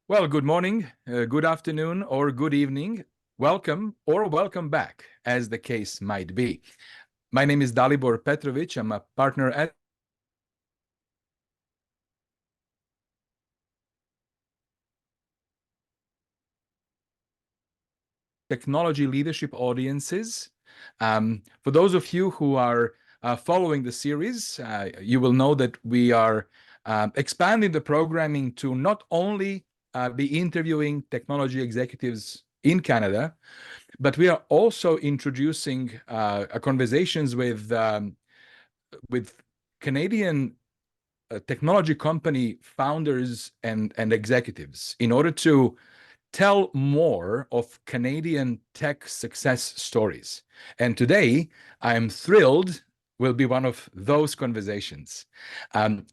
Well, good morning, good afternoon, or good evening. Welcome or welcome back, as the case might be. My name is Dalibor Petrovic. I'm a partner at Technology Leadership Audiences. For those of you who are following the series, you will know that we are expanding the programming to not only be interviewing technology executives in Canada, but we are also introducing conversations with Canadian technology company founders and executives in order to tell more of Canadian tech success stories. And today, I'm thrilled will be one of those conversations.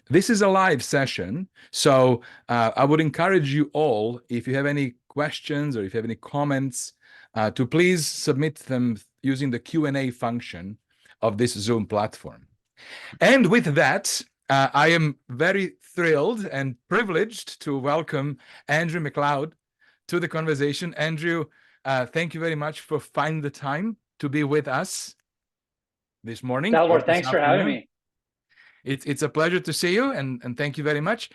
This is a live session, so I would encourage you all, if you have any questions or if you have any comments, to please submit them using the Q&A function of this Zoom platform. And with that, I am very thrilled and privileged to welcome Andrew McLeod to the conversation. Andrew, thank you very much for finding the time to be with us this morning. Dalibor, thanks for having me. It's a pleasure to see you, and thank you very much.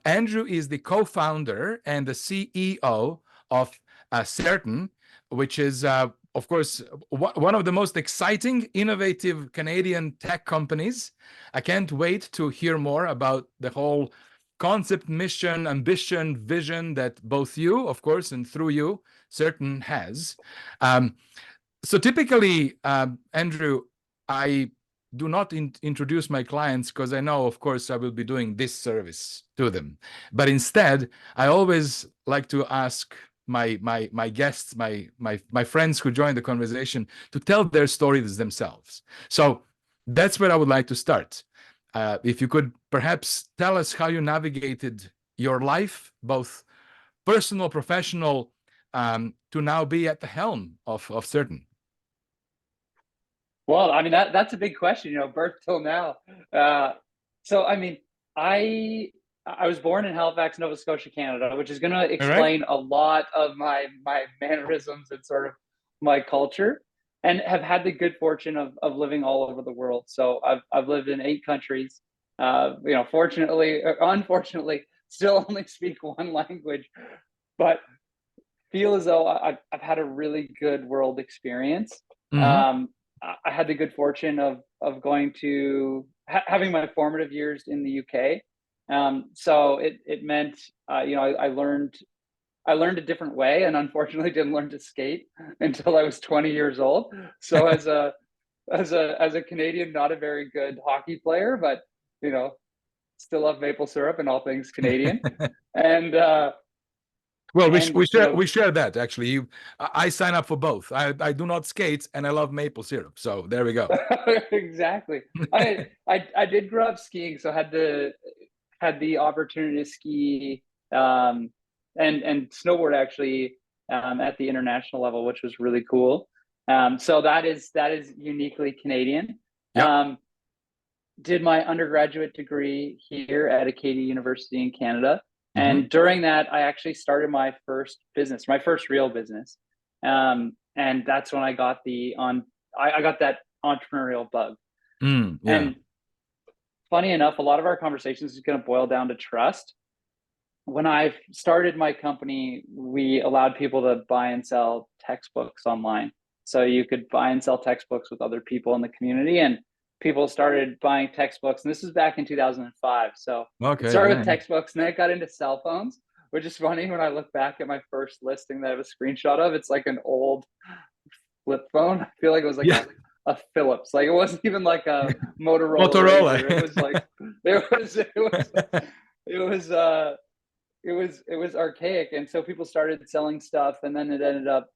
Andrew is the co-founder and the CEO of Certn, which is, of course, one of the most exciting, innovative Canadian tech companies. I can't wait to hear more about the whole concept, mission, ambition, vision that both you, of course, and through you, Certn has. So typically, Andrew, I do not introduce my clients because I know, of course, I will be doing this service to them. But instead, I always like to ask my guests, my friends who join the conversation, to tell their stories themselves. So that's where I would like to start. If you could perhaps tell us how you navigated your life, both personal, professional, to now be at the helm of Certn. Well, I mean, that's a big question, birth till now. So, I mean, I was born in Halifax, Nova Scotia, Canada, which is going to explain a lot of my mannerisms and sort of my culture, and have had the good fortune of living all over the world. So I've lived in 8 countries. Fortunately, or unfortunately, still only speak one language, but feel as though I've had a really good world experience. Mm-hmm. I had the good fortune of going to having my formative years in the UK. So it meant I learned a different way, and unfortunately didn't learn to skate until I was 20 years old. So as a Canadian, not a very good hockey player, but still love maple syrup and all things Canadian. And well, we share that actually. I sign up for both. I do not skate, and I love maple syrup. So there we go. Exactly. I did grow up skiing, so had the opportunity to ski and snowboard actually at the international level, which was really cool. So that is uniquely Canadian. Yep. Did my undergraduate degree here at Acadia University in Canada. Mm-hmm. And during that, I actually started my first business, my first real business. And that's when I got I got that entrepreneurial bug. Yeah. And funny enough, a lot of our conversations is going to boil down to trust. When I started my company, we allowed people to buy and sell textbooks online. So you could buy and sell textbooks with other people in the community, and people started buying textbooks. And this was back in 2005. So it started with textbooks, and then it got into cell phones, which is funny when I look back at my first listing that I have a screenshot of. It's like an old flip phone. I feel like it was like a Philips. Like it wasn't even like a Motorola. It was like it was archaic. And so people started selling stuff, and then it ended up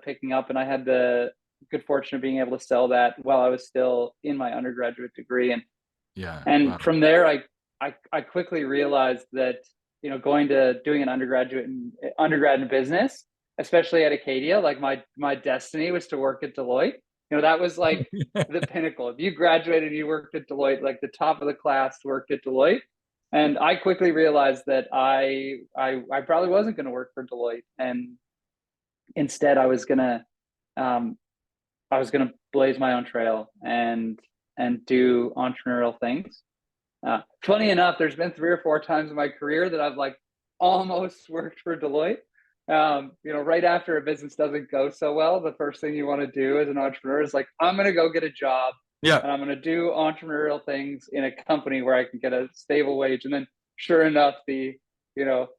picking up, and I had the good fortune of being able to sell that while I was still in my undergraduate degree. And from there I quickly realized that doing an undergrad in business, especially at Acadia, like my destiny was to work at Deloitte. That was like the pinnacle. If you graduated and you worked at Deloitte, like the top of the class worked at Deloitte. And I quickly realized that I probably wasn't going to work for Deloitte, and instead I was gonna blaze my own trail and do entrepreneurial things. Funny enough, there's been 3 or 4 times in my career that I've like almost worked for Deloitte. Right after a business doesn't go so well, the first thing you want to do as an entrepreneur is like, I'm gonna go get a job Yeah. and I'm gonna do entrepreneurial things in a company where I can get a stable wage. And then sure enough, you know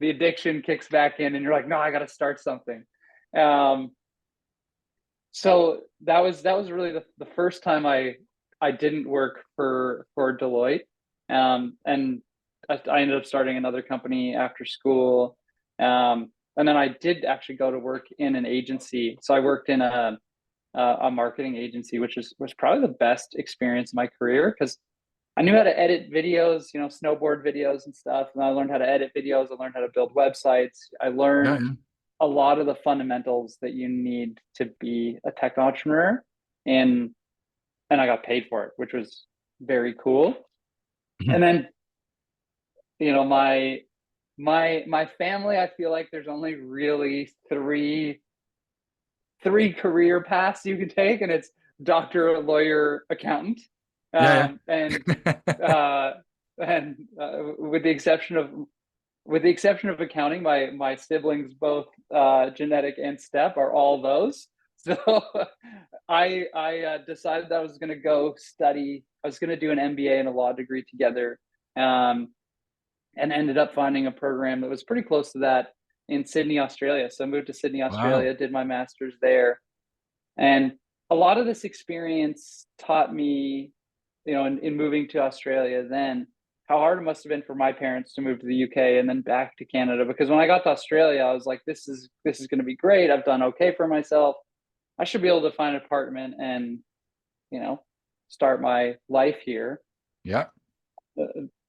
the addiction kicks back in, and you're like, no, I got to start something. Um, so that was really the first time I didn't work for Deloitte, and I ended up starting another company after school, and then I did actually go to work in an agency. So I worked in a marketing agency, which was probably the best experience in my career because I knew how to edit videos, snowboard videos and stuff. And I learned how to edit videos. I learned how to build websites. I Yeah. learned Yeah. a lot of the fundamentals that you need to be a tech entrepreneur. And and I got paid for it, which was very cool. Mhm. And then, my family, I feel like there's only really three career paths you can take, and it's doctor, lawyer, accountant. Yeah. Um, and Yeah. uh, and with the exception of accounting, my siblings, both genetic and step, are all those. So I decided that I was going to go study. I was going to do an MBA and a law degree together, um, and ended up finding a program that was pretty close to that in Sydney, Australia. So I moved to Sydney, Wow. Australia, did my master's there, and a lot of this experience taught me, in moving to Australia then, how hard it must have been for my parents to move to the UK and then back to Canada. Because when I got to Australia, I was like, this is going to be great. I've done okay for myself. I should be able to find an apartment and, you know, start my life here. Yeah.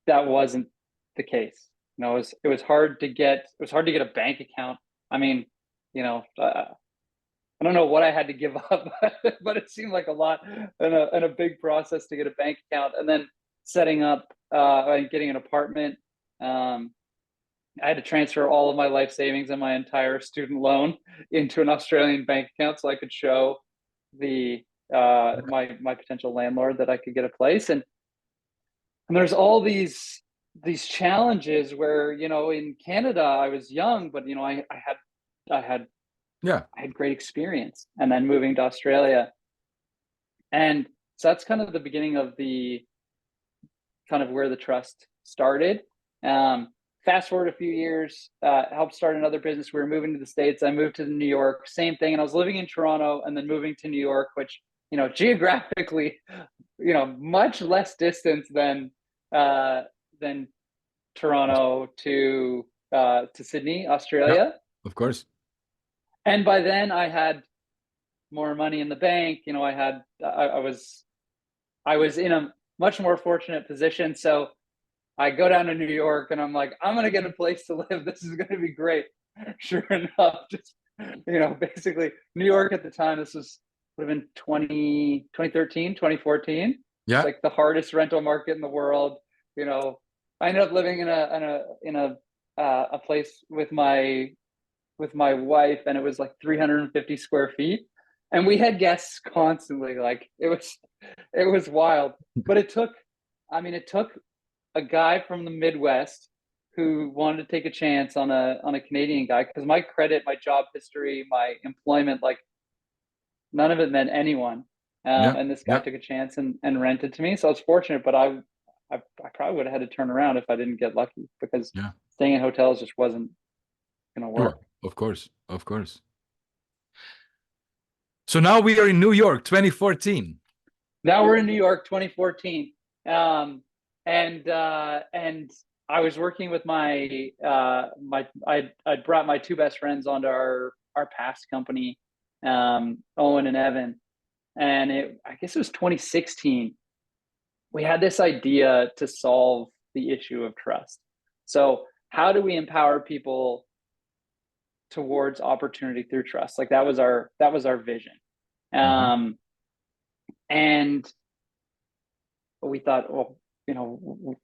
That wasn't the case. It was hard to get a bank account. I mean, I don't know what I had to give up, but it seemed like a lot and a big process to get a bank account, and then setting up and getting an apartment. Um, I had to transfer all of my life savings and my entire student loan into an Australian bank account so I could show the my potential landlord that I could get a place. And there's all these challenges where, in Canada I was young, but I had Yeah. I had great experience. And then moving to Australia. And so that's kind of the beginning of the kind of where the trust started. Fast forward a few years, helped start another business. We were moving to the States. I moved to New York, same thing. And I was living in Toronto and then moving to New York, which, geographically, much less distance than Toronto to Sydney, Yeah. Australia. Of course. And by then I had more money in the bank. I was in a much more fortunate position. So I go down to New York and I'm like, I'm gonna get a place to live. This is gonna be great. Sure enough, just basically New York at the time, this would have been 2013, 2014. It's Yeah. like the hardest rental market in the world. You know, I ended up living in a place with my wife, and it was like 350 square feet, and we had guests constantly. Like it was wild, but it took a guy from the Midwest who wanted to take a chance on a Canadian guy, because my credit, my job history, my employment, like none of it meant anyone. Yeah. And this guy Yeah. took a chance and rented to me, so I was fortunate. But I probably would have had to turn around if I didn't get lucky, because Yeah. staying in hotels just wasn't going to Sure. work. Of course. Of course. So now we are in New York, 2014. Now we're in New York, 2014, and I was working with I brought my two best friends onto our past company, Owen and Evan, and I guess it was 2016. We had this idea to solve the issue of trust. So how do we empower people towards opportunity through trust? Like that was our vision, Mhm. um, and we thought, well, you know,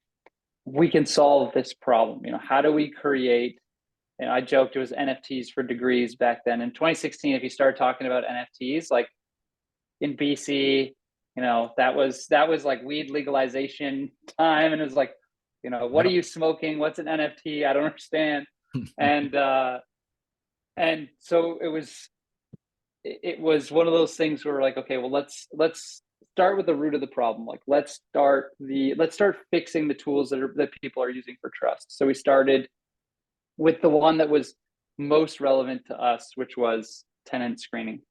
we can solve this problem. How do we create, I joked it was NFTs for degrees back then. In 2016, if you start talking about NFTs, like in BC, that was like weed legalization time. And it was like, what are Yep. you smoking? What's an NFT? I don't understand. And so it was one of those things where we're like, okay, well, let's start with the root of the problem. Like, let's start fixing the tools that people are using for trust. So we started with the one that was most relevant to us, which was tenant screening.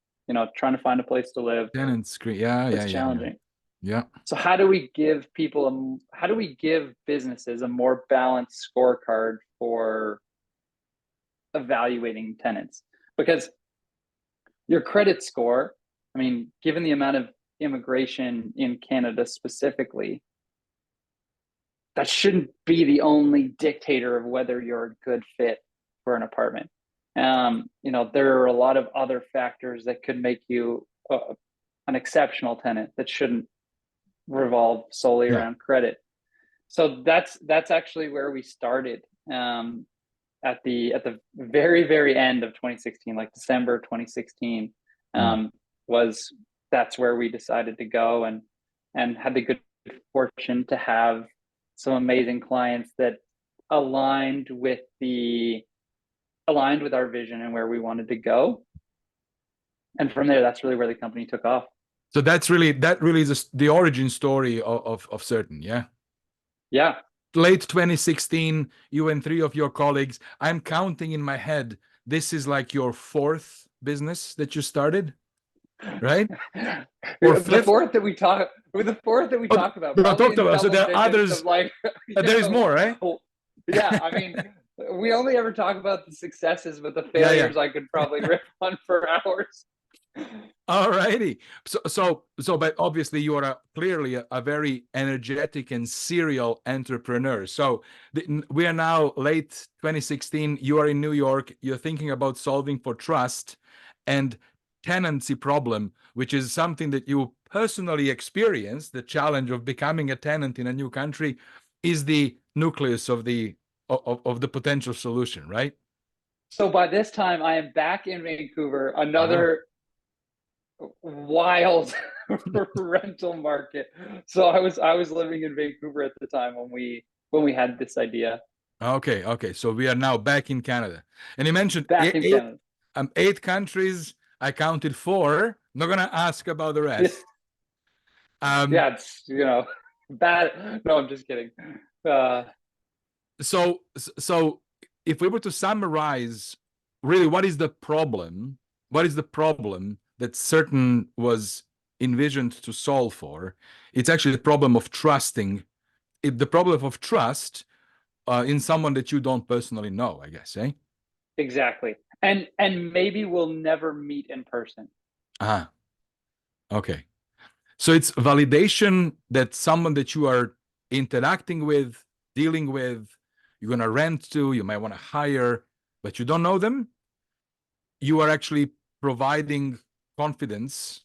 Trying to find a place to live Tenant screen. Yeah, was yeah, yeah, yeah. challenging. Yeah. So how do we give businesses a more balanced scorecard for evaluating tenants? Because your credit score, I mean, given the amount of immigration in Canada specifically, that shouldn't be the only dictator of whether you're a good fit for an apartment. There are a lot of other factors that could make you an exceptional tenant that shouldn't revolve solely Yeah. around credit. So that's actually where we started, at the very, very end of 2016, like December 2016, that's where we decided to go, and had the good fortune to have some amazing clients that aligned with our vision and where we wanted to go. And from there, that's really where the company took off. So that really is the origin story of Certn, yeah? Yeah. Late 2016, you and three of your colleagues, I'm counting in my head, this is like your fourth business that you started, right? Or The fifth? fourth that we talk about, No, probably talked in about. So double there are digits others. of like, There is more, right? Yeah, I mean, we only ever talk about the successes, but the Yeah, yeah. failures I could probably rip on for hours. All righty. But obviously you are clearly a very energetic and serial entrepreneur. So we are now late 2016. You are in New York. You're thinking about solving for trust and tenancy problem, which is something that you personally experienced. The challenge of becoming a tenant in a new country is the nucleus of the potential solution, right? So by this time, I am back in Vancouver, another wild rental market. So I was living in Vancouver at the time when we had this idea. Okay. So we are now back in Canada. And you mentioned Back in Canada. 8 countries. I counted 4. Not gonna ask about the rest. Yeah, it's bad. No, I'm just kidding. So if we were to summarize, really, what is the problem? What is the problem that Certn was envisioned to solve for? It's actually the problem of trusting. The problem of trust in someone that you don't personally know, I guess, eh? Exactly. And maybe we'll never meet in person. Okay. So it's validation that someone that you are interacting with, dealing with, you're going to rent to, you might want to hire, but you don't know them. You are actually providing confidence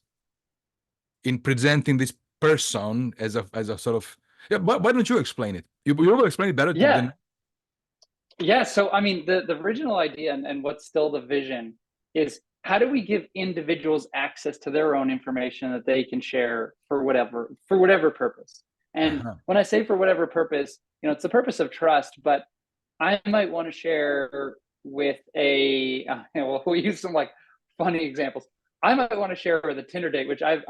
in presenting this person as a sort of, yeah, why don't you explain it? You will explain it better than. Yeah. So, I mean, the original idea and what's still the vision is, how do we give individuals access to their own information that they can share for whatever purpose? And when I say for whatever purpose, it's the purpose of trust, but I might want to share with we'll use some like funny examples. I might want to share with a Tinder date, which I've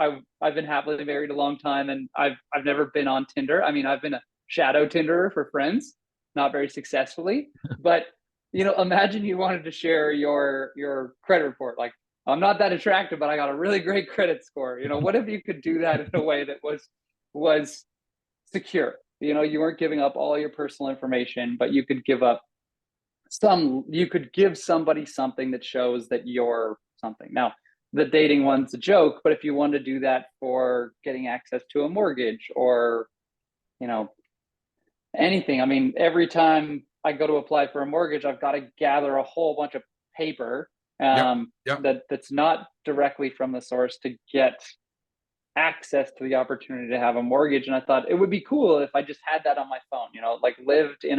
been happily married a long time, and I've never been on Tinder. I mean, I've been a shadow Tinderer for friends, not very successfully. But imagine you wanted to share your credit report. Like, I'm not that attractive, but I got a really great credit score. What if you could do that in a way that was secure? You weren't giving up all your personal information, but you could give somebody something that shows that you're something. Now, the dating one's a joke, but if you want to do that for getting access to a mortgage or, anything, I mean, every time I go to apply for a mortgage, I've got to gather a whole bunch of paper that's not directly from the source to get access to the opportunity to have a mortgage. And I thought it would be cool if I just had that on my phone, like lived in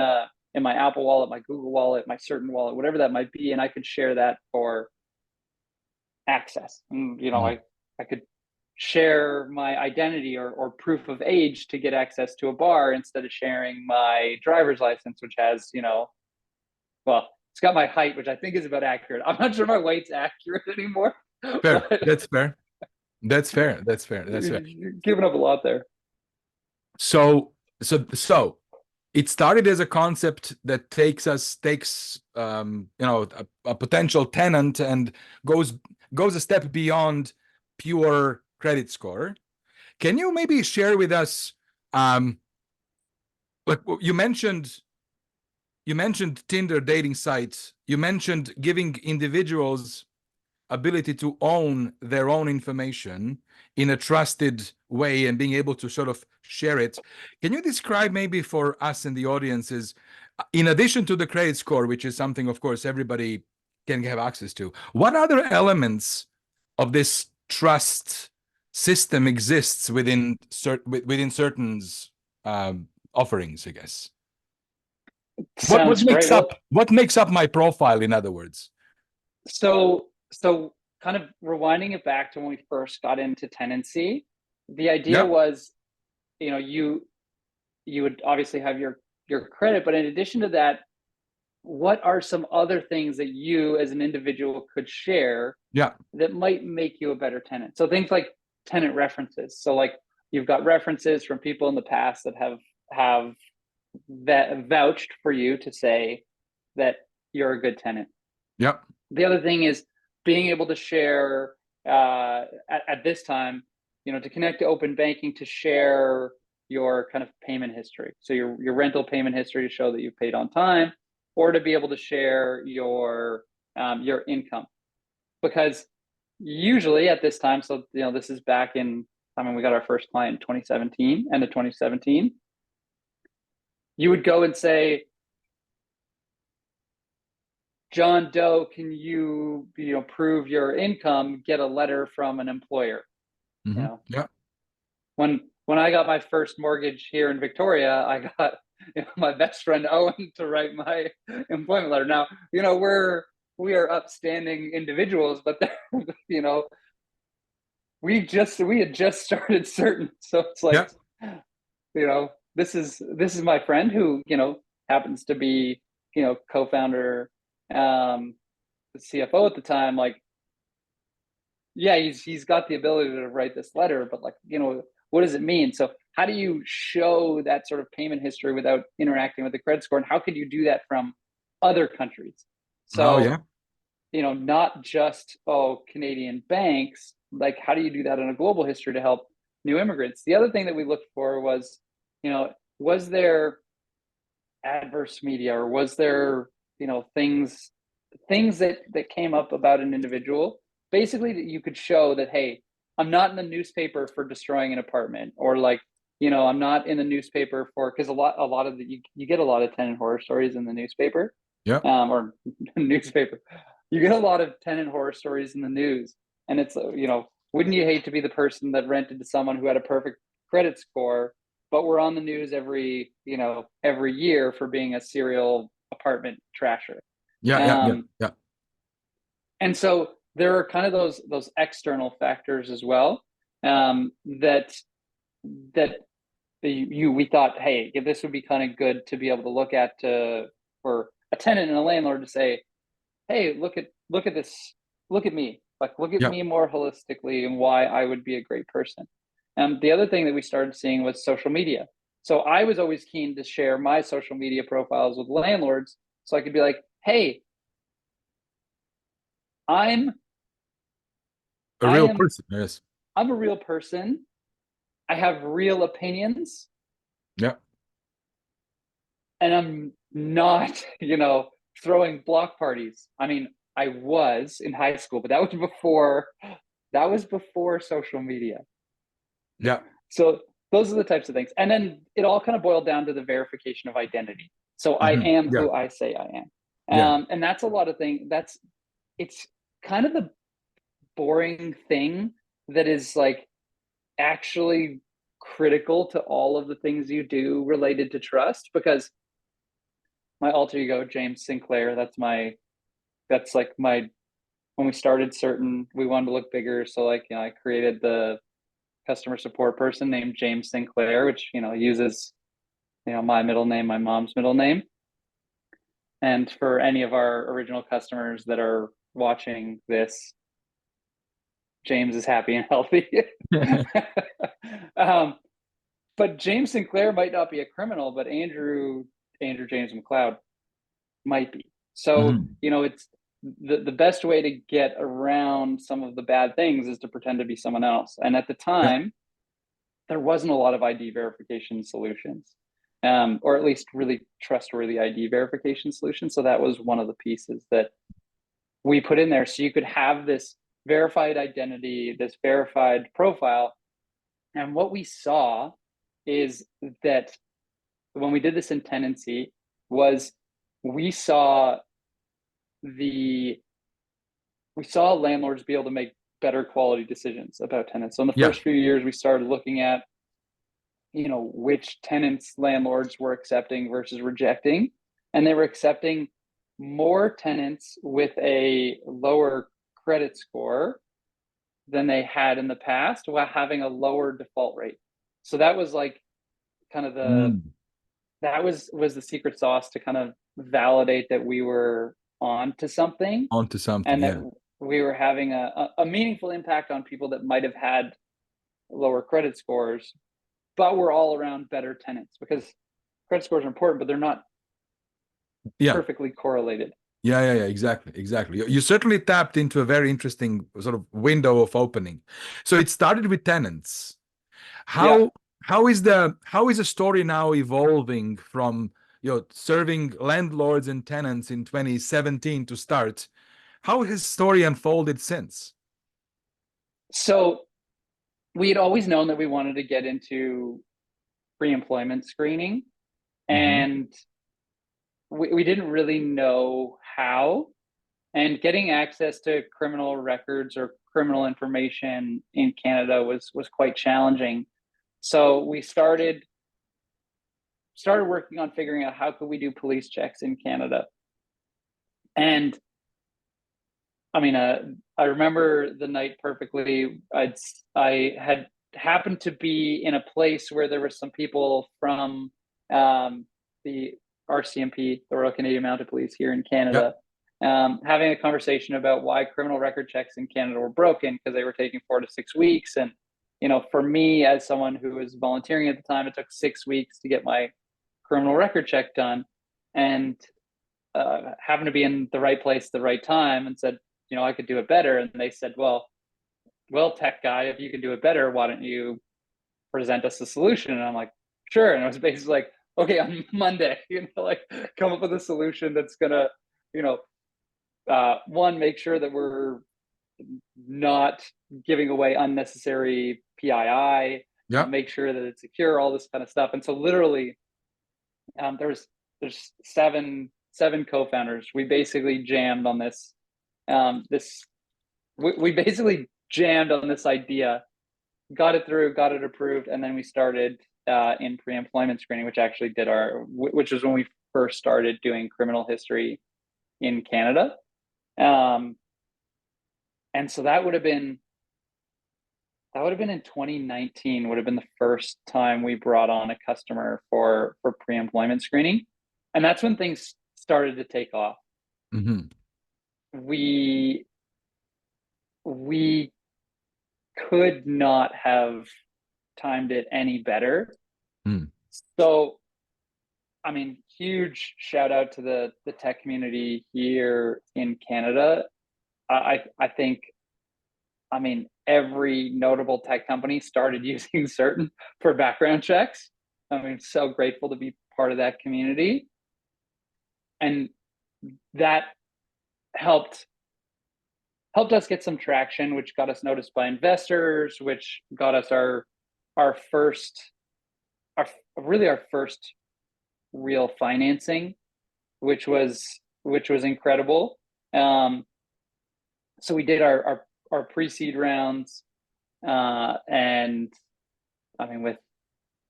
my Apple Wallet, my Google Wallet, my Certn Wallet, whatever that might be, and I could share that for access. And I could share my identity or proof of age to get access to a bar instead of sharing my driver's license, which has, well, it's got my height, which I think is about accurate. I'm not sure my weight's accurate anymore. Fair. That's fair. That's fair. That's fair. That's fair. You're giving up a lot there. So it started as a concept that takes a potential tenant and goes a step beyond pure credit score. Can you maybe share with us, like you mentioned Tinder dating sites, you mentioned giving individuals ability to own their own information in a trusted way and being able to sort of share it. Can you describe maybe for us and the audiences, in addition to the credit score, which is something, of course, everybody can have access to, what other elements of this trust system exists within Certn's offerings, I guess? Sounds great. What makes up my profile, in other words? So kind of rewinding it back to when we first got into tenancy, the idea was, you would obviously have your credit, but in addition to that, what are some other things that you as an individual could share that might make you a better tenant? So things like tenant references. So like you've got references from people in the past that have that vouched for you to say that you're a good tenant. Yep. The other thing is being able to share at this time, to connect to open banking, to share your kind of payment history. So your rental payment history to show that you paid on time, or to be able to share your income. Because usually at this time, so this is back in, we got our first client in 2017, end of 2017. You would go and say, John Doe, can you prove your income? Get a letter from an employer. Yeah. When I got my first mortgage here in Victoria, I got my best friend Owen to write my employment letter. Now, we are upstanding individuals, but we had just started Certn, so it's like, this is my friend who happens to be co-founder, the CFO at the time. Like, yeah, he's got the ability to write this letter, but like, what does it mean? So how do you show that sort of payment history without interacting with the credit score? And how could you do that from other countries? So, not just, Canadian banks, like how do you do that in a global history to help new immigrants? The other thing that we looked for was, was there adverse media, or was there, things that came up about an individual, basically, that you could show that, hey, I'm not in the newspaper for destroying an apartment, or like, I'm not in the newspaper for, because a lot of you get a lot of tenant horror stories in the newspaper, or newspaper. You get a lot of tenant horror stories in the news, and it's, wouldn't you hate to be the person that rented to someone who had a perfect credit score, but we're on the news every year for being a serial apartment trasher? Yeah. And so there are kind of those external factors as well, that we thought, hey, this would be kind of good to be able to look at for a tenant and a landlord to say, hey, look at this, look at me, like look at me more holistically and why I would be a great person. The other thing that we started seeing was social media. So I was always keen to share my social media profiles with landlords, so I could be like, hey, I'm a real person. Yes. I'm a real person. I have real opinions. Yeah. And I'm not, throwing block parties. I mean, I was in high school, but that was before social media. Yeah. So those are the types of things. And then it all kind of boiled down to the verification of identity. So I am who I say I am. And that's a lot of things. It's kind of the boring thing that is like actually critical to all of the things you do related to trust, because my alter ego, James Sinclair, that's like my, when we started Certn, we wanted to look bigger. So like, I created the customer support person named James Sinclair, which, uses, my middle name, my mom's middle name. And for any of our original customers that are watching this, James is happy and healthy. But James Sinclair might not be a criminal, but Andrew James McLeod might be. So, it's the best way to get around some of the bad things is to pretend to be someone else. And at the time, there wasn't a lot of ID verification solutions, or at least really trustworthy ID verification solutions. So that was one of the pieces that we put in there. So you could have this verified identity, this verified profile. And what we saw is that when we did this in tenancy was we saw landlords be able to make better quality decisions about tenants. So in the first few years, we started looking at, which tenants landlords were accepting versus rejecting. And they were accepting more tenants with a lower credit score than they had in the past, while having a lower default rate. So that was like kind of that was the secret sauce to kind of validate that we were onto something, and that we were having a meaningful impact on people that might have had lower credit scores, but we're all around better tenants, because credit scores are important, but they're not perfectly correlated. Exactly. You certainly tapped into a very interesting sort of window of opening. So it started with tenants. How is the story now evolving from serving landlords and tenants in 2017 to start? How has story unfolded since? So we had always known that we wanted to get into pre-employment screening, and we didn't really know how. And getting access to criminal records or criminal information in Canada was quite challenging. So we started working on figuring out how could we do police checks in Canada. And I mean, I remember the night perfectly. I had happened to be in a place where there were some people from the RCMP, the Royal Canadian Mounted Police here in Canada, having a conversation about why criminal record checks in Canada were broken, because they were taking 4 to 6 weeks. And, for me, as someone who was volunteering at the time, it took 6 weeks to get my criminal record check done, and happened to be in the right place at the right time, and said, I could do it better. And they said, well, tech guy, if you can do it better, why don't you present us a solution? And I'm like, sure. And I was basically like, okay, on Monday, like come up with a solution that's gonna, one, make sure that we're not giving away unnecessary PII, make sure that it's secure, all this kind of stuff. And so literally, there's 7 co-founders. We basically jammed on this. We basically jammed on this idea, got it through, got it approved, and then we started in pre-employment screening, which was when we first started doing criminal history in Canada. And so that would have been in 2019, would have been the first time we brought on a customer for pre-employment screening. And that's when things started to take off. We could not have timed it any better. So, I mean, huge shout out to the tech community here in Canada. I think, every notable tech company started using Certn for background checks. So grateful to be part of that community. And that helped us get some traction, which got us noticed by investors, which got us our first real financing, which was incredible. So we did our pre-seed rounds, and I mean,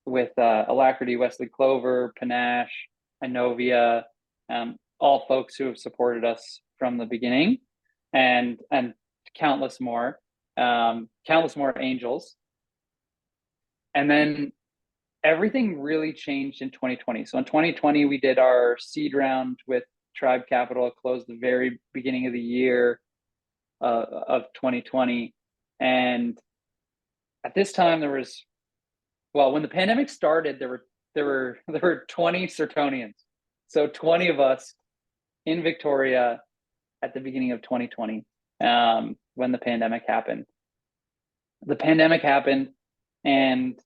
with Alacrity, Wesley Clover, Panache, Inovia, all folks who have supported us from the beginning, and countless more angels. And then everything really changed in 2020. So in 2020, we did our seed round with Tribe Capital. It closed the very beginning of the year of 2020. And at this time, when the pandemic started, there were 20 Certonians. So 20 of us in Victoria at the beginning of 2020, when the pandemic happened. The pandemic happened, and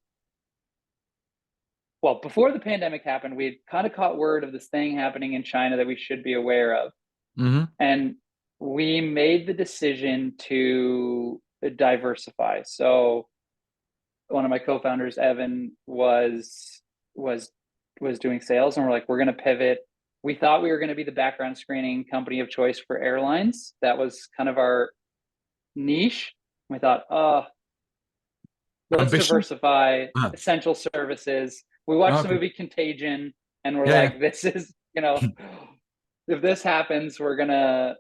well, before the pandemic happened, we had kind of caught word of this thing happening in China that we should be aware of. Mm-hmm. And we made the decision to diversify. So one of my co-founders, Evan, was doing sales, and we're like, we're going to pivot. We thought we were going to be the background screening company of choice for airlines. That was kind of our niche. We thought, let's Ambition? diversify. Essential services. We watched the movie Contagion, and we're like, this is, if this happens, we're gonna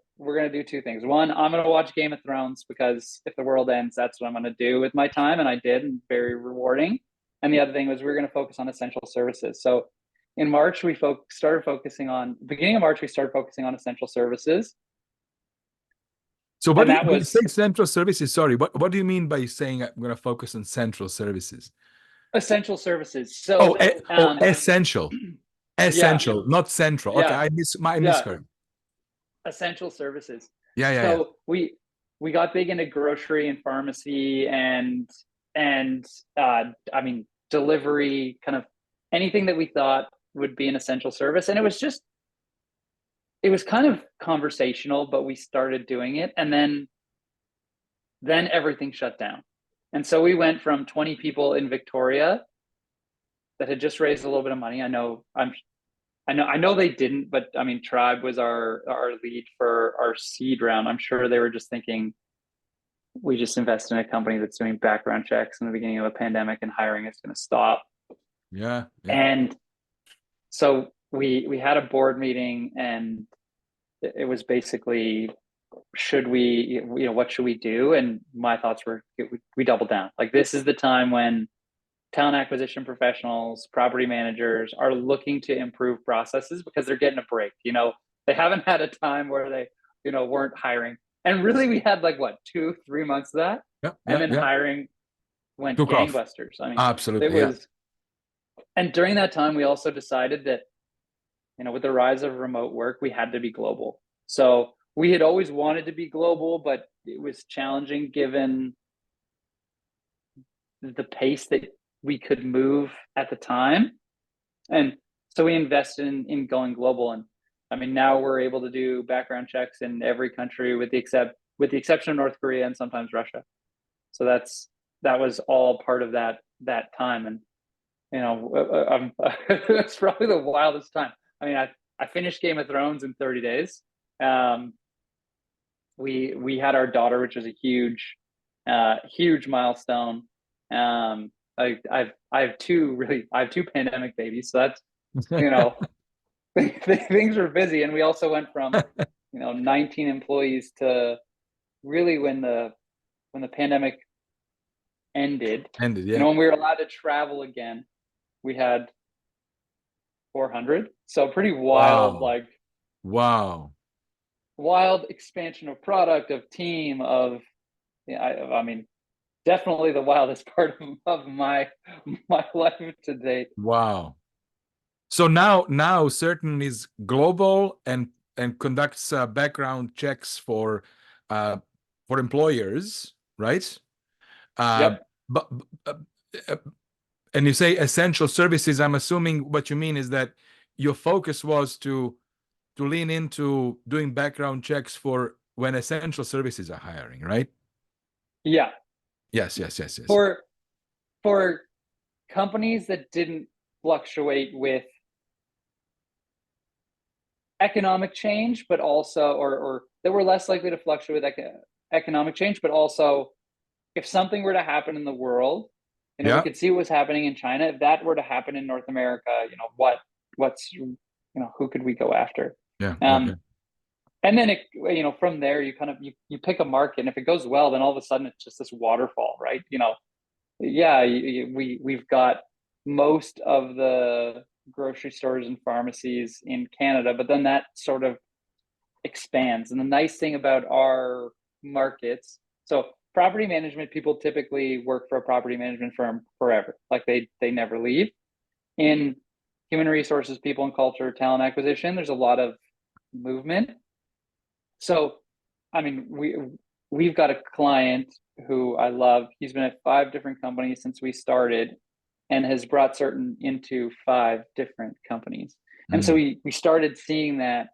do two things. One, I'm gonna watch Game of Thrones, because if the world ends, that's what I'm gonna do with my time, and I did, and very rewarding. And the other thing was we were gonna focus on essential services. So in March, we started focusing on essential services. So what do you say central services? Sorry, what do you mean by saying I'm going to focus on central services? Essential services. So essential. Essential, not central. Okay, I misheard. Essential services. So we got big into grocery and pharmacy and I mean, delivery, kind of anything that we thought would be an essential service. And it was kind of conversational, but we started doing it, and then everything shut down. And so we went from 20 people in Victoria that had just raised a little bit of money. I know they didn't, but I mean, Tribe was our lead for our seed round. I'm sure they were just thinking, we just invested in a company that's doing background checks in the beginning of a pandemic, and hiring is going to stop. Yeah. And so we had a board meeting, and it was basically, what should we do? And my thoughts were, we double down. Like, this is the time when talent acquisition professionals, property managers are looking to improve processes, because they're getting a break. They haven't had a time where they, weren't hiring. And really, we had 2-3 months of that. And then hiring went gangbusters. I mean, absolutely. It was, and during that time, we also decided that, with the rise of remote work, we had to be global. So we had always wanted to be global, but it was challenging given the pace that we could move at the time. And so we invested in going global. And I mean, now we're able to do background checks in every country with the exception of North Korea and sometimes Russia. So that was all part of that time. And, it's probably the wildest time. I mean, I finished Game of Thrones in 30 days. We had our daughter, which was a huge milestone. I have two pandemic babies, so that's, things were busy. And we also went from 19 employees to really, when the pandemic ended, when we were allowed to travel again, we had 400. So pretty wild. Wild expansion of product, of team, of, I mean, definitely the wildest part of my life to date. Wow. So now Certn is global and conducts background checks for employers, right? Yep. But and you say essential services. I'm assuming what you mean is that your focus was to lean into doing background checks for when essential services are hiring, right? Yeah. Yes. For companies that didn't fluctuate with economic change, but also, or that were less likely to fluctuate with economic change, but also, if something were to happen in the world, We Yeah. could see what was happening in China. If that were to happen in North America, what's who could we go after? Yeah. Yeah. Yeah. And then from there you kind of you pick a market, and if it goes well, then all of a sudden it's just this waterfall, right? Yeah, we've got most of the grocery stores and pharmacies in Canada, but then that sort of expands. And the nice thing about our markets, so property management, people typically work for a property management firm forever. Like they never leave. In human resources, people and culture, talent acquisition, there's a lot of movement. So, I mean, we've got a client who I love. He's been at 5 different companies since we started, and has brought Certn into 5 different companies. And so we started seeing that.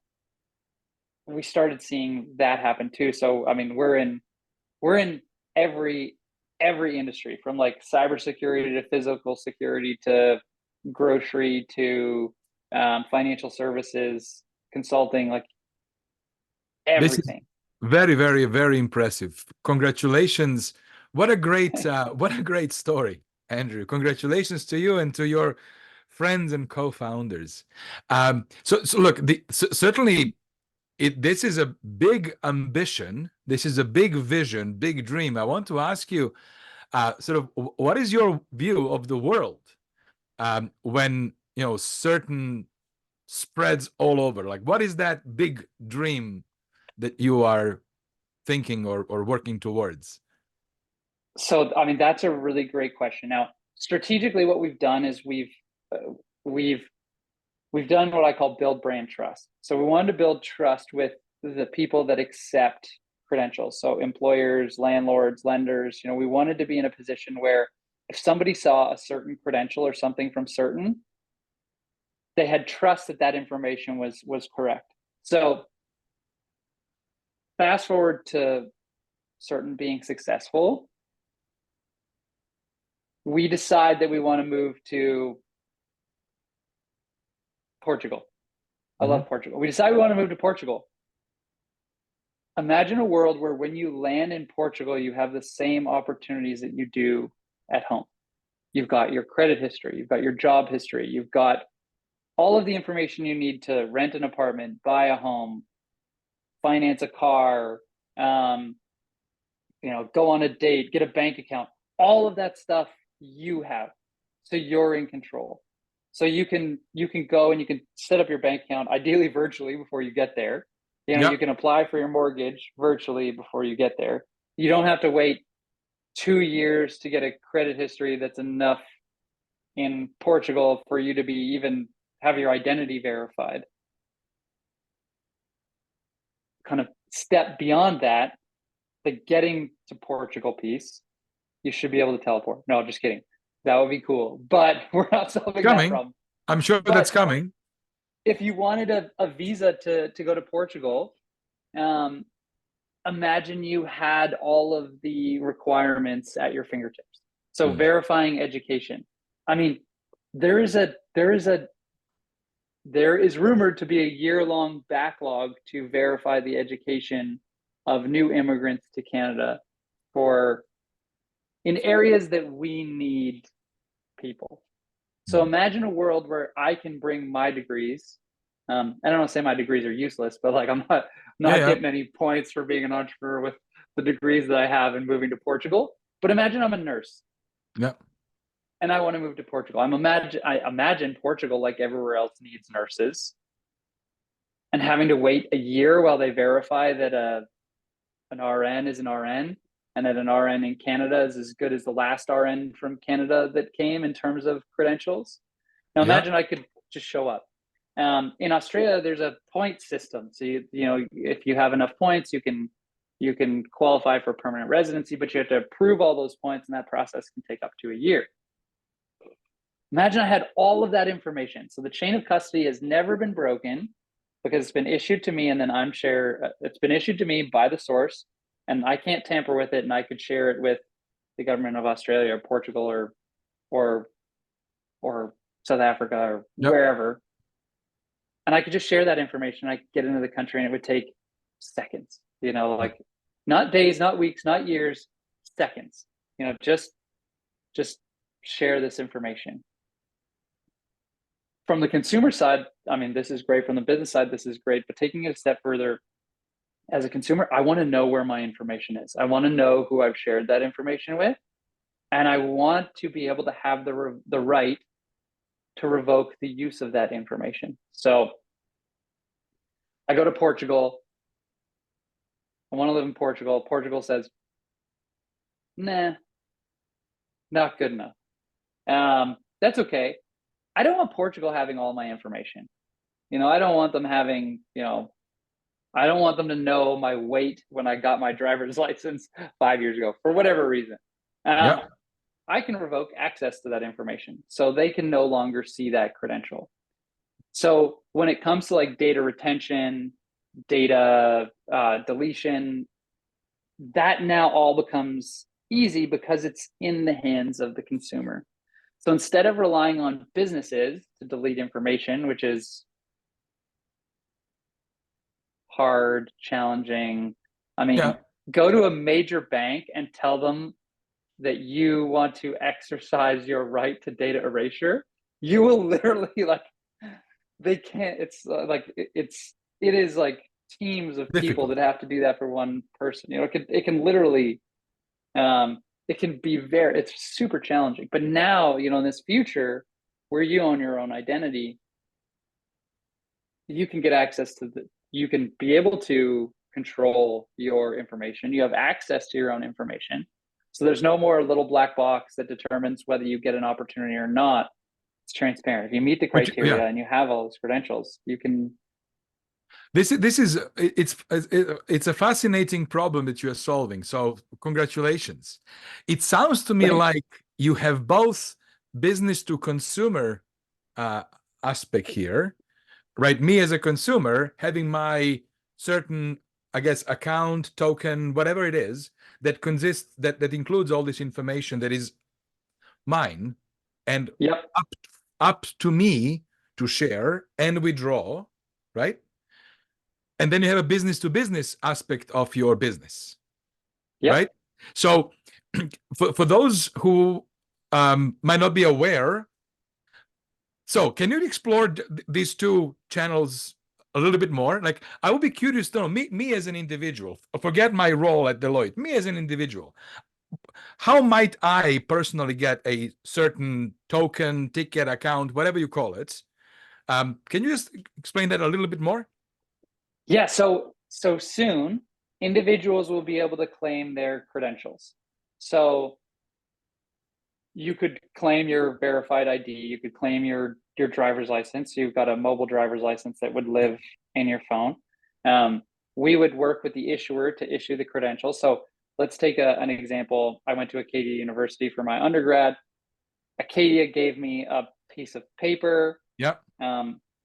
We started seeing that happen too. So, I mean, we're in every industry, from like cybersecurity to physical security to grocery to financial services, consulting, like This is everything. very, very, very impressive. Congratulations. What a great story, Andrew. Congratulations to you and to your friends and co-founders. So look, certainly this is a big ambition. This is a big vision, big dream. I want to ask you, sort of, what is your view of the world when Certn spreads all over? Like, what is that big dream that you are thinking or working towards? So, I mean, that's a really great question. Now, strategically, what we've done is we've done what I call build brand trust. So we wanted to build trust with the people that accept credentials. So employers, landlords, lenders, we wanted to be in a position where if somebody saw a certain credential or something from Certn, they had trust that that information was correct. So fast forward to Certn being successful, we decide that we want to move to Portugal. I love Portugal. We decide we want to move to Portugal. Imagine a world where when you land in Portugal, you have the same opportunities that you do at home. You've got your credit history, you've got your job history, you've got all of the information you need to rent an apartment, buy a home, finance a car, go on a date, get a bank account. All of that stuff you have, so you're in control. So you can go and you can set up your bank account, ideally virtually, before you get there. You can apply for your mortgage virtually before you get there. You don't have to wait 2 years to get a credit history that's enough in Portugal for you to be even have your identity verified. Kind of step beyond that, the getting to Portugal piece, you should be able to teleport. No, just kidding. That would be cool, but we're not solving that problem. I'm sure that's coming. If you wanted a visa to go to Portugal, imagine you had all of the requirements at your fingertips. So verifying education. I mean, there is rumored to be a year-long backlog to verify the education of new immigrants to Canada in areas that we need people. So imagine a world where I can bring my degrees. I don't want to say my degrees are useless, but like I'm not getting any points for being an entrepreneur with the degrees that I have and moving to Portugal. But imagine I'm a nurse. Yeah. And I want to move to Portugal. I imagine Portugal, like everywhere else, needs nurses. And having to wait a year while they verify that an RN is an RN, and that an RN in Canada is as good as the last RN from Canada that came in terms of credentials. Now imagine I could just show up. In Australia, there's a point system. So if you have enough points, you can qualify for permanent residency, but you have to approve all those points, and that process can take up to a year. Imagine I had all of that information. So the chain of custody has never been broken because it's been issued to me, and then it's been issued to me by the source, and I can't tamper with it, and I could share it with the government of Australia or Portugal or South Africa or wherever. And I could just share that information. I could get into the country, and it would take seconds, like not days, not weeks, not years, seconds, just share this information. From the consumer side, I mean, this is great. From the business side, this is great. But taking it a step further, as a consumer, I want to know where my information is. I want to know who I've shared that information with. And I want to be able to have the right to revoke the use of that information. So I go to Portugal. I want to live in Portugal. Portugal says, nah, not good enough. That's okay. I don't want Portugal having all my information. I don't want them having, I don't want them to know my weight when I got my driver's license 5 years ago, for whatever reason. Yeah. I can revoke access to that information, so they can no longer see that credential. So when it comes to like data retention, data deletion, that now all becomes easy because it's in the hands of the consumer. So instead of relying on businesses to delete information, which is hard, challenging, I mean, Yeah. go to a major bank and tell them that you want to exercise your right to data erasure, you will literally they can't. It's it is like teams of people Difficult. that have to do that for one person. It can literally it can be it's super challenging. But now, in this future where you own your own identity, you can get access to you can be able to control your information. You have access to your own information. So there's no more little black box that determines whether you get an opportunity or not. It's transparent. If you meet the Yeah. criteria and you have all those credentials, you can. It's a fascinating problem that you are solving. So congratulations. It sounds to me Thanks. like you have both business to consumer aspect here, right? Me as a consumer having my certain, I guess, account, token, whatever it is that consists that includes all this information that is mine and Yep. up to me to share and withdraw, right? And then you have a business to business aspect of your business, Yep. right? So for those who might not be aware, so can you explore these two channels a little bit more? Like, I would be curious to know, me as an individual, forget my role at Deloitte, me as an individual, how might I personally get a certain token, ticket, account, whatever you call it? Can you just explain that a little bit more? Yeah. So soon, individuals will be able to claim their credentials. So you could claim your verified ID. You could claim your driver's license. You've got a mobile driver's license that would live in your phone. We would work with the issuer to issue the credentials. So let's take an example. I went to Acadia University for my undergrad. Acadia gave me a piece of paper, Yeah.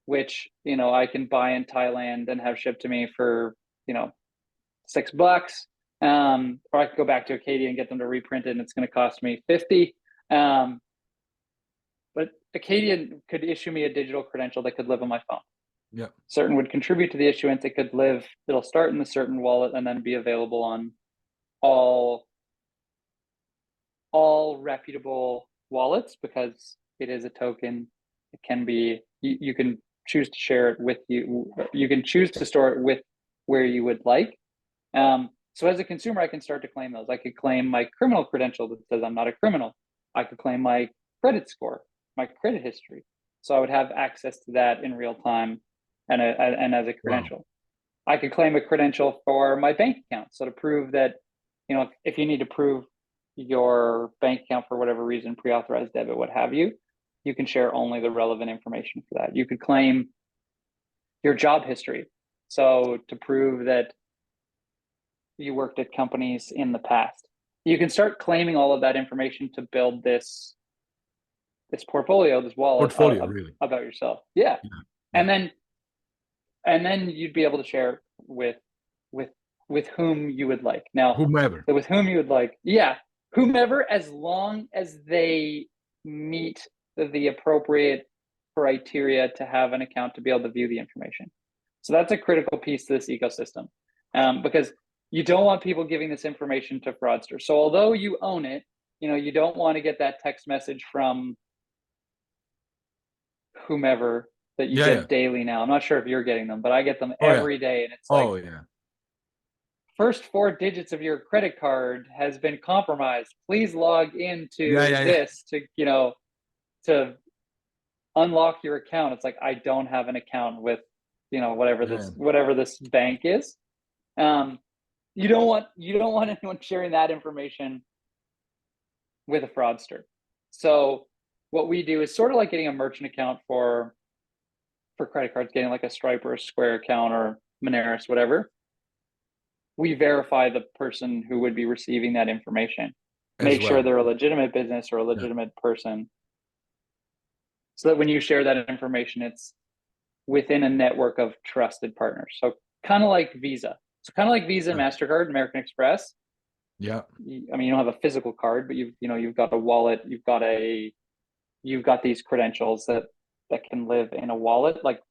which I can buy in Thailand and have shipped to me for $6. Or I could go back to Acadia and get them to reprint it, and it's going to cost me 50. But Acadia could issue me a digital credential that could live on my phone. Yeah. Certn would contribute to the issuance. It'll start in the Certn wallet and then be available on all reputable wallets, because it is a token. It can be, you can choose to share it with you. You can choose to store it with where you would like. So as a consumer, I can start to claim those. I could claim my criminal credential that says I'm not a criminal. I could claim my credit score, my credit history. So I would have access to that in real time and as a credential. Wow. I could claim a credential for my bank account. So to prove that, if you need to prove your bank account for whatever reason, pre-authorized debit, what have you, you can share only the relevant information for that. You could claim your job history. So to prove that you worked at companies in the past, you can start claiming all of that information to build this portfolio, this wallet Really. about yourself. Yeah. Yeah. And then you'd be able to share with whom you would like. Now, Whomever. with whom you would like, yeah, whomever, as long as they meet the appropriate criteria to have an account to be able to view the information. So that's a critical piece to this ecosystem, because you don't want people giving this information to fraudsters. So although you own it, you don't want to get that text message from whomever that you Yeah, yeah. get daily now. I'm not sure if you're getting them, but I get them Oh yeah. every day, and it's like, Oh yeah. first four digits of your credit card has been compromised. Please log Yeah, into yeah, yeah. this to unlock your account. It's like, I don't have an account with, Yeah. whatever this bank is. Um, you don't want anyone sharing that information with a fraudster. So what we do is sort of like getting a merchant account for credit cards, getting like a Stripe or a Square account or Moneris, whatever. We verify the person who would be receiving that information, As make sure well. they're a legitimate business or a Yeah. legitimate person, so that when you share that information, it's within a network of trusted partners. So kind of like Visa. So kind of like Visa, Yeah. MasterCard, American Express. Yeah. I mean, you don't have a physical card, but you've got a wallet, you've got these credentials that can live in a wallet. Like,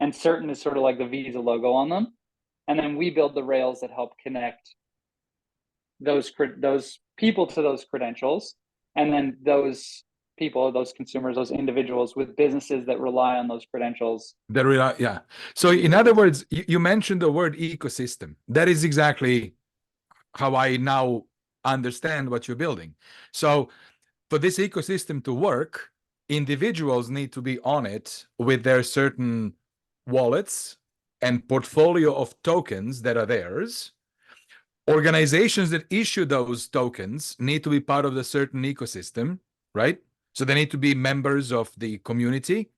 and Certn is sort of like the Visa logo on them. And then we build the rails that help connect those people to those credentials, and then those people, those consumers, those individuals with businesses that rely on those credentials. Yeah. So in other words, you mentioned the word ecosystem. That is exactly how I now understand what you're building. So for this ecosystem to work, individuals need to be on it with their certain wallets and portfolio of tokens that are theirs. Organizations that issue those tokens need to be part of the Certn ecosystem, right? So they need to be members of the community.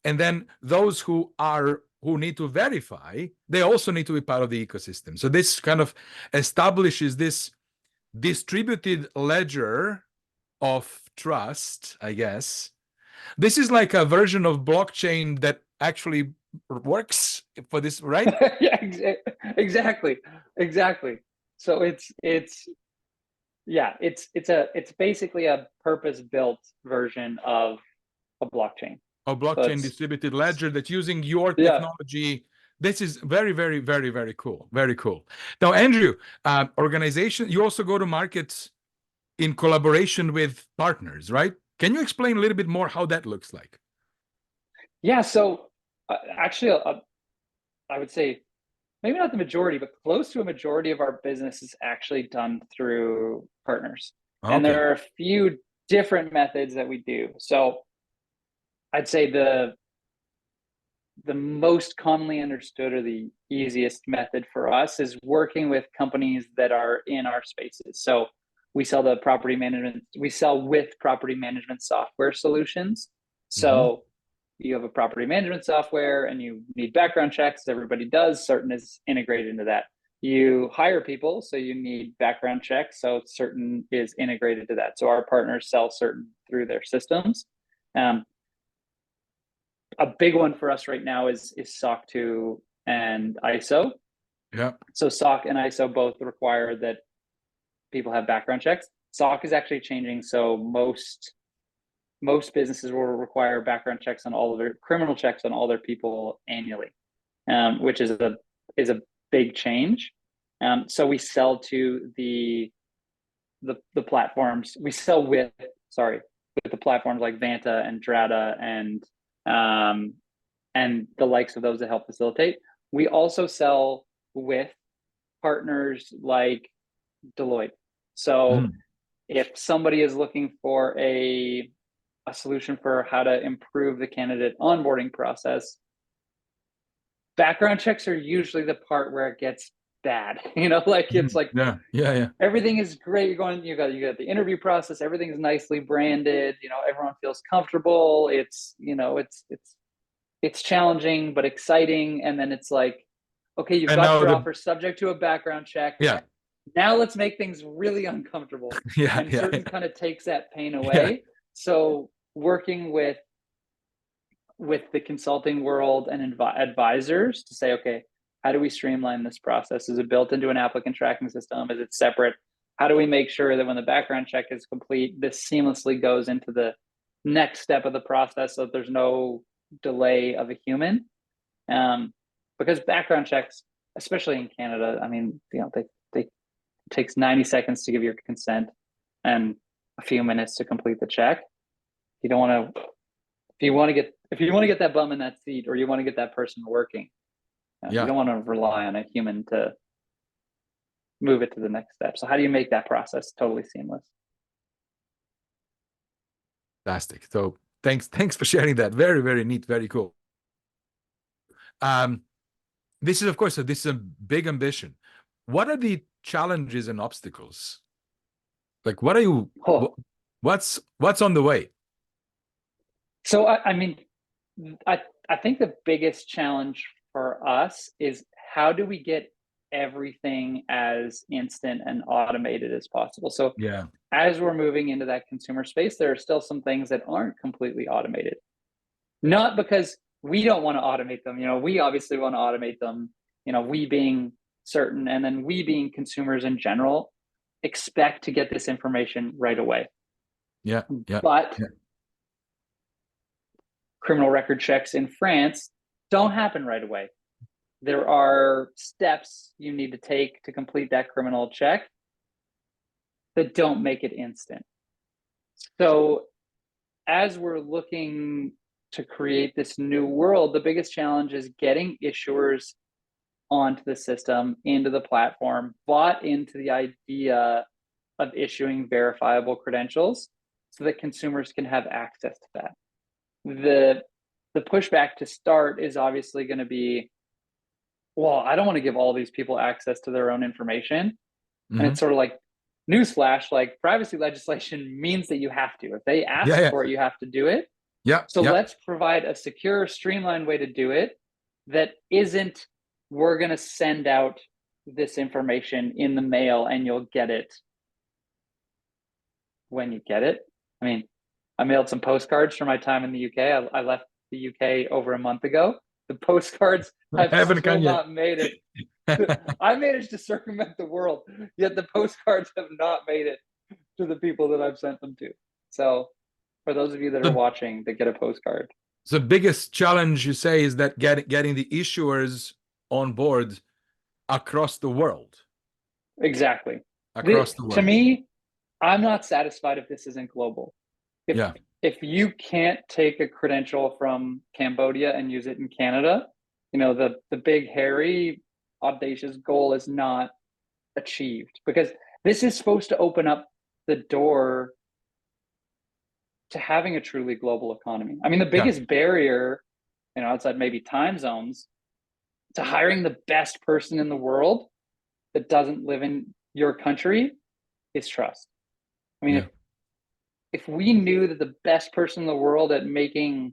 And then those who need to verify, they also need to be part of the ecosystem. So this kind of establishes this distributed ledger of trust, I guess. This is like a version of blockchain that actually works for this, right? Yeah, exactly, exactly. So it's basically a purpose built version of a blockchain. A So blockchain distributed ledger that's using your yeah. technology. This is very, very, very, very cool. Very cool. Now, Andrew, organization, you also go to markets in collaboration with partners, right? Can you explain a little bit more how that looks like? Yeah. So actually, I would say maybe not the majority, but close to a majority of our business is actually done through partners. And Okay. there are a few different methods that we do. So I'd say the most commonly understood or the easiest method for us is working with companies that are in our spaces. So we sell with property management software solutions. Mm-hmm. So you have a property management software and you need background checks. Everybody does. Certn is integrated into that. You hire people, so you need background checks. So Certn is integrated to that. So our partners sell Certn through their systems. A big one for us right now is SOC 2 and ISO. Yeah. So SOC and ISO both require that people have background checks. SOC is actually changing. So most businesses will require background checks on all of their criminal checks on all their people annually, which is a big change. So we sell to the platforms. We sell with the platforms like Vanta and Drata and the likes of those that help facilitate. We also sell with partners like Deloitte. So if somebody is looking for a solution for how to improve the candidate onboarding process, background checks are usually the part where it gets bad. It's like Yeah. everything is great. You got the interview process, everything is nicely branded, everyone feels comfortable. It's challenging but exciting, and then it's like, okay, you've And got now your offer subject to a background check. yeah. Now let's make things really uncomfortable. Yeah, And yeah, Certn kind of takes that pain yeah. away. So working with the consulting world and advisors to say, okay, how do we streamline this process? Is it built into an applicant tracking system? Is it separate? How do we make sure that when the background check is complete, this seamlessly goes into the next step of the process so that there's no delay of a human? Because background checks, especially in Canada, I mean, they it takes 90 seconds to give your consent. and a few minutes to complete the check. You don't want to, if you want to get that bum in that seat, or you want to get that person working, you don't want to rely on a human to move it to the next step. So how do you make that process totally seamless? Fantastic. So thanks for sharing that. Very, very neat, very cool. This is, of course, this is a big ambition. What are the challenges and obstacles? Like, what are you, what's on the way? So, I mean, I think the biggest challenge for us is, how do we get everything as instant and automated as possible? So Yeah. as we're moving into that consumer space, there are still some things that aren't completely automated. Not because we don't want to automate them. We obviously want to automate them. We being Certn, and then we being consumers in general, expect to get this information right away. Yeah. But criminal record checks in France don't happen right away. There are steps you need to take to complete that criminal check that don't make it instant. So as we're looking to create this new world, the biggest challenge is getting issuers onto the system, into the platform, bought into the idea of issuing verifiable credentials so that consumers can have access to that. The pushback to start is obviously going to be, well, I don't want to give all these people access to their own information. And it's sort of like, newsflash, like, privacy legislation means that you have to. If they ask for it, you have to do it. So let's provide a secure, streamlined way to do it that isn't, we're going to send out this information in the mail and you'll get it when you get it. I mean, I mailed some postcards from my time in the UK. I left the UK over a month ago. The postcards have still not made it. I managed to circumvent the world, yet the postcards have not made it to the people that I've sent them to. So for those of you that are watching, that get a postcard. The biggest challenge, you say, is that getting the issuers on board across the world. Exactly. Across the world. To me, I'm not satisfied if this isn't global. If you can't take a credential from Cambodia and use it in Canada, the big, hairy, audacious goal is not achieved, because this is supposed to open up the door to having a truly global economy. I mean, the biggest barrier, outside maybe time zones, to hiring the best person in the world that doesn't live in your country is trust. I mean, if we knew that the best person in the world at making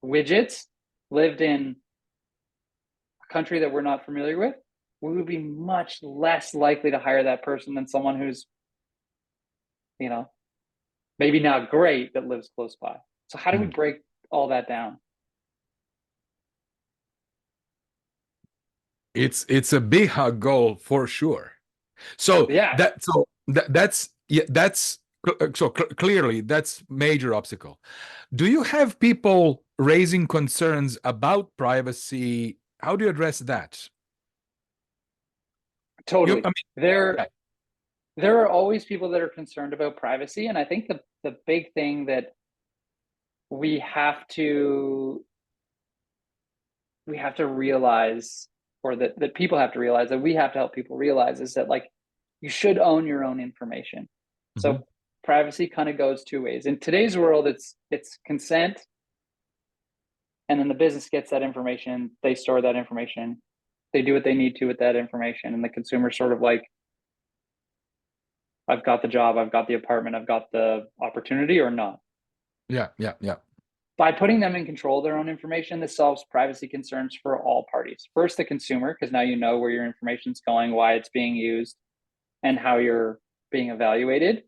widgets lived in a country that we're not familiar with, we would be much less likely to hire that person than someone who's, maybe not great, but lives close by. So how do we break all that down? It's a big goal for sure. So clearly that's major obstacle. Do you have people raising concerns about privacy? How do you address that? Totally. There are always people that are concerned about privacy, and I think the big thing that we have to realize, or that people have to realize, that we have to help people realize, is that, like, you should own your own information. So privacy kind of goes two ways. In today's world, it's consent, and then the business gets that information, they store that information, they do what they need to with that information, and the consumer's sort of like, I've got the job, I've got the apartment, I've got the opportunity, or not. By putting them in control of their own information, this solves privacy concerns for all parties. First, the consumer, because now you know where your information's going, why it's being used, and how you're being evaluated.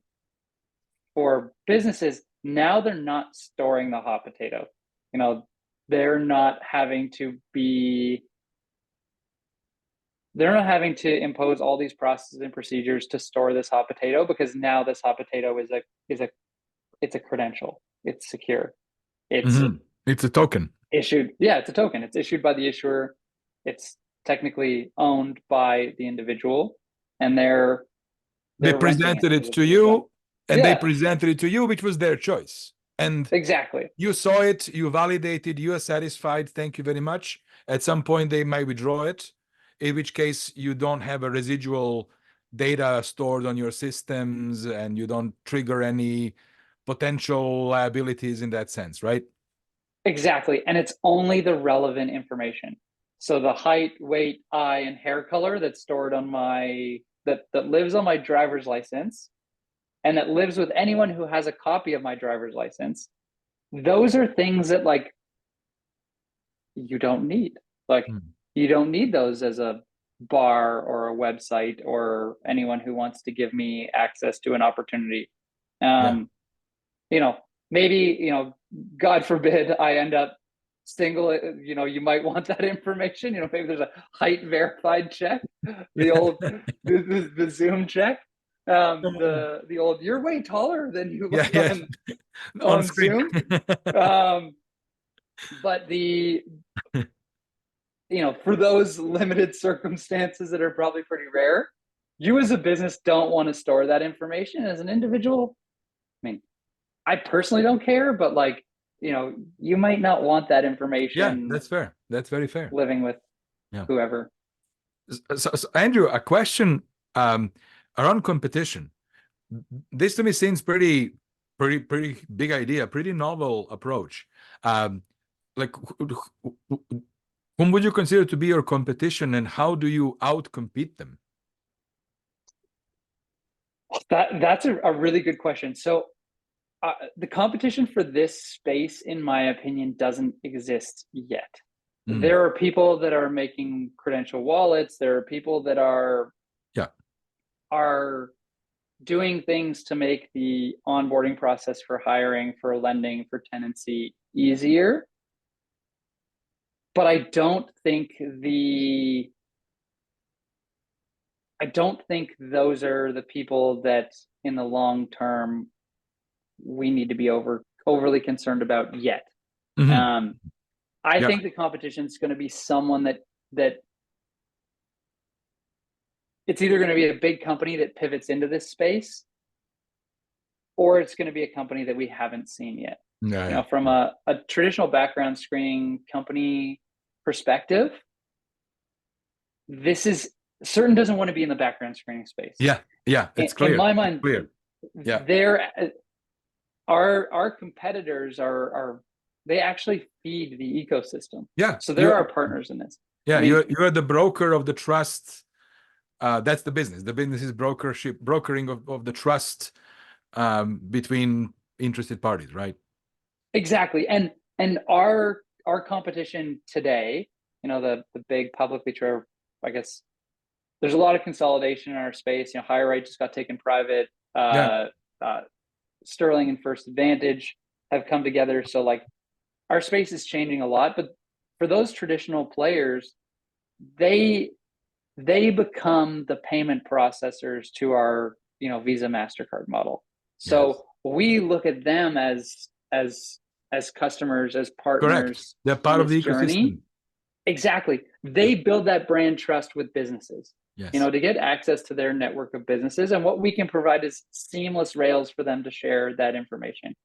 For businesses, now they're not storing the hot potato. They're not having to impose all these processes and procedures to store this hot potato, because now this hot potato is a credential. It's secure. It's a token issued. Yeah, it's a token. It's issued by the issuer. It's technically owned by the individual, and they presented it to you, and they presented it to you, which was their choice. And exactly. you saw it, you validated, you are satisfied, thank you very much. At some point, they might withdraw it, in which case you don't have a residual data stored on your systems and you don't trigger any potential liabilities in that sense, right? Exactly. And it's only the relevant information. So the height, weight, eye, and hair color that's stored on that lives on my driver's license and that lives with anyone who has a copy of my driver's license, those are things that like you don't need. Like you don't need those as a bar or a website or anyone who wants to give me access to an opportunity. You know, maybe, you know, God forbid I end up single, you know, you might want that information. You know, maybe there's a height verified check, the old the Zoom check. The old you're way taller than you look On on screen. Zoom. But the you know, for those limited circumstances that are probably pretty rare, you as a business don't want to store that information. As an individual, I mean, I personally don't care, but like, you know, you might not want that information. Yeah, that's fair. That's very fair. Living with whoever. So, Andrew, a question around competition. This to me seems pretty big idea, pretty novel approach. Like, whom would you consider to be your competition, and how do you outcompete them? That's a really good question. So the competition for this space, in my opinion, doesn't exist yet. There are people that are making credential wallets. There are people that are doing things to make the onboarding process for hiring, for lending, for tenancy easier. But I don't think those are the people that in the long term we need to be overly concerned about yet. I think the competition is going to be someone that it's either going to be a big company that pivots into this space, or it's going to be a company that we haven't seen yet. You know, from a traditional background screening company perspective, this is Certn doesn't want to be in the background screening space. It's clear. In my mind, clear. Our competitors are they actually feed the ecosystem. So they're our partners in this. I mean, you're the broker of the trust. That's the business. The business is brokering of the trust between interested parties, right? Exactly. And our competition today, you know, the big publicly traded, I guess there's a lot of consolidation in our space. You know, HireRight just got taken private. Sterling and First Advantage have come together. So like our space is changing a lot, but for those traditional players, they become the payment processors to our, you know, Visa, MasterCard model. So we look at them as customers, as partners. Correct. They're part of the ecosystem. Exactly. They build that brand trust with businesses. You know, to get access to their network of businesses. And what we can provide is seamless rails for them to share that information.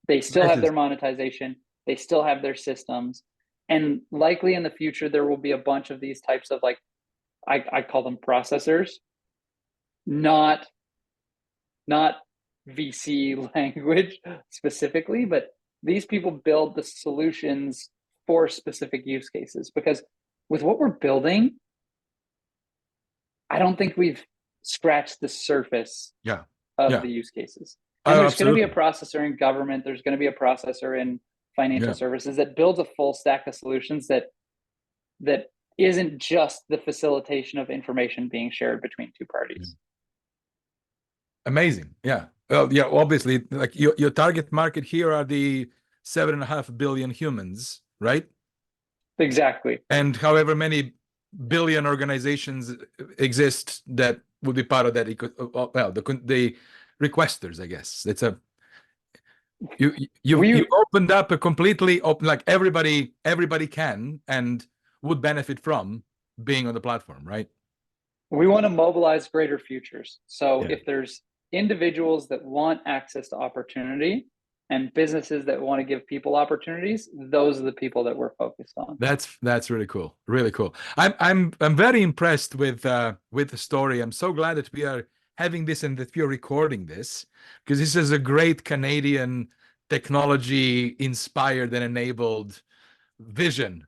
They still have their monetization. They still have their systems. And likely in the future, there will be a bunch of these types of, like, I call them processors, not VC language specifically, but these people build the solutions for specific use cases. Because with what we're building, I don't think we've scratched the surface of the use cases. And there's going to be a processor in government. There's going to be a processor in financial services that builds a full stack of solutions that isn't just the facilitation of information being shared between two parties. Amazing. Well, obviously, like your target market here are the 7.5 billion humans, right? Exactly. And however many billion organizations exist that would be part of that well, the requesters, I guess. It's you opened up a completely open, like everybody can and would benefit from being on the platform, right? We want to mobilize greater futures. So if there's individuals that want access to opportunity and businesses that want to give people opportunities, those are the people that we're focused on. That's really cool. Really cool. I'm very impressed with the story. I'm so glad that we are having this and that we are recording this, because this is a great Canadian technology inspired and enabled vision.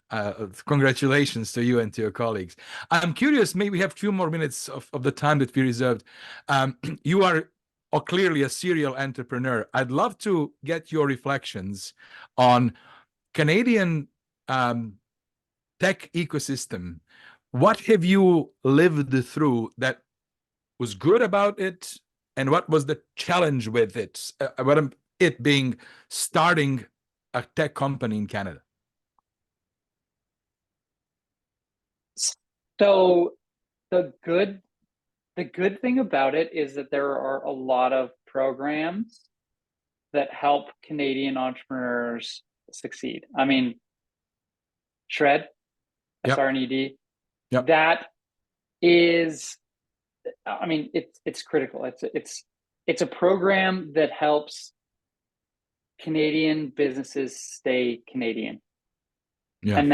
Congratulations to you and to your colleagues. I'm curious, maybe we have 2 more minutes of the time that we reserved. You are clearly a serial entrepreneur. I'd love to get your reflections on Canadian tech ecosystem. What have you lived through that was good about it, and what was the challenge with it? What it being starting a tech company in Canada? So the good thing about it is that there are a lot of programs that help Canadian entrepreneurs succeed. I mean, Shred, Yep. SRNED, Yep. that is, I mean, it's critical. It's a program that helps Canadian businesses stay Canadian. Yeah. And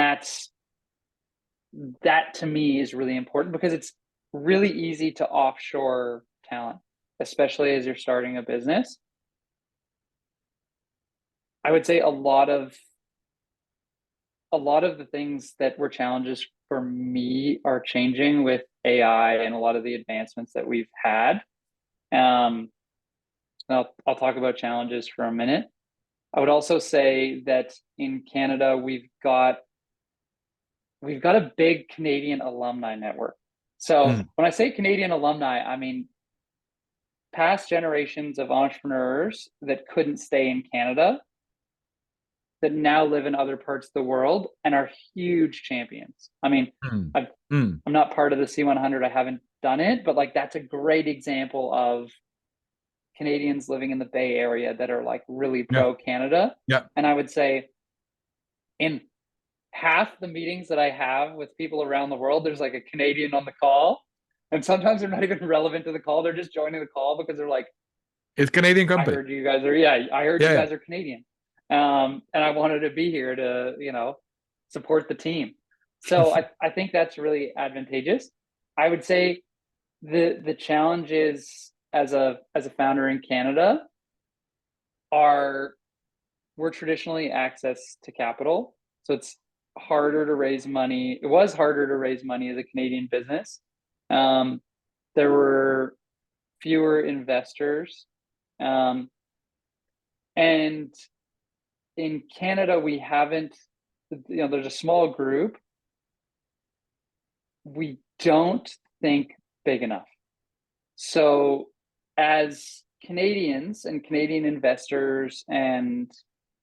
that to me is really important, because it's really easy to offshore talent, especially as you're starting a business. I would say a lot of the things that were challenges for me are changing with AI and a lot of the advancements that we've had. I'll talk about challenges for a minute. I would also say that in Canada, we've got a big Canadian alumni network. So when I say Canadian alumni, I mean past generations of entrepreneurs that couldn't stay in Canada, that now live in other parts of the world and are huge champions. I mean, I'm not part of the C100. I haven't done it, but like that's a great example of Canadians living in the Bay Area that are like really pro Canada. Yeah. And I would say in half the meetings that I have with people around the world, there's like a Canadian on the call. And sometimes they're not even relevant to the call. They're just joining the call because they're like, it's Canadian company. I heard you guys are, you guys are Canadian. And I wanted to be here to, support the team. So I think that's really advantageous. I would say the challenges as a founder in Canada we're traditionally access to capital. So it's harder to raise money. It was harder to raise money as a Canadian business. There were fewer investors. And in Canada, we haven't, there's a small group. We don't think big enough. So as Canadians and Canadian investors and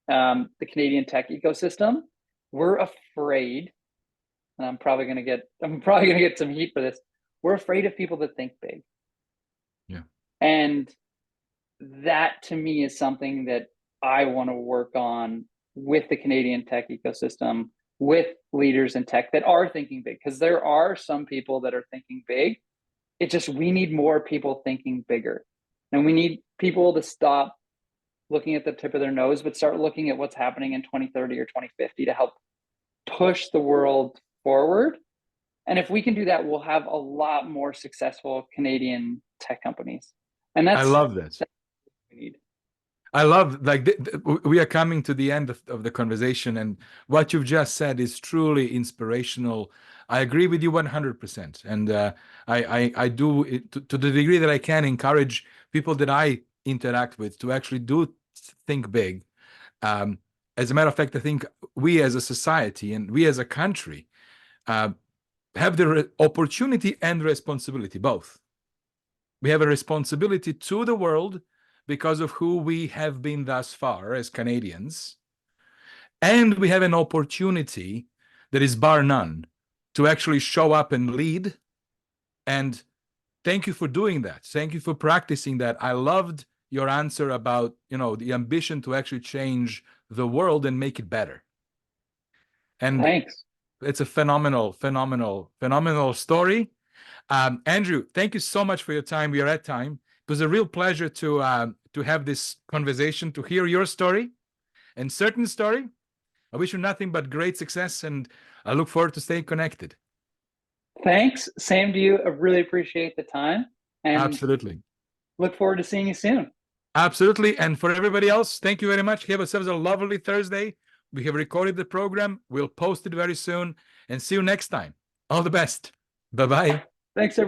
the Canadian tech ecosystem, we're afraid, and I'm probably gonna get some heat for this. We're afraid of people that think big. Yeah. And that to me is something that I want to work on with the Canadian tech ecosystem, with leaders in tech that are thinking big, because there are some people that are thinking big. It's just we need more people thinking bigger. And we need people to stop looking at the tip of their nose, but start looking at what's happening in 2030 or 2050 to help push the world forward. And if we can do that, we'll have a lot more successful Canadian tech companies. And I love this. That's what we need. I love, like, we are coming to the end of the conversation, and what you've just said is truly inspirational. I agree with you 100%. And I do, to the degree that I can, encourage people that I interact with to actually do think big. As a matter of fact, I think we as a society and we as a country have the opportunity and responsibility, both. We have a responsibility to the world because of who we have been thus far as Canadians. And we have an opportunity that is bar none to actually show up and lead. And thank you for doing that. Thank you for practicing that. I loved your answer about, the ambition to actually change the world and make it better. And thanks. It's a phenomenal story. Andrew, thank you so much for your time. We are at time. was a real pleasure to have this conversation, to hear your story and Certn story. I wish you nothing but great success, and I look forward to staying connected. Thanks. Same to you. I really appreciate the time, and Absolutely. look forward to seeing you soon. Absolutely. And for everybody else, thank you very much. Have yourselves a lovely Thursday. We have recorded the program. We'll post it very soon, and see you next time. All the best. Bye-bye. Thanks, everyone.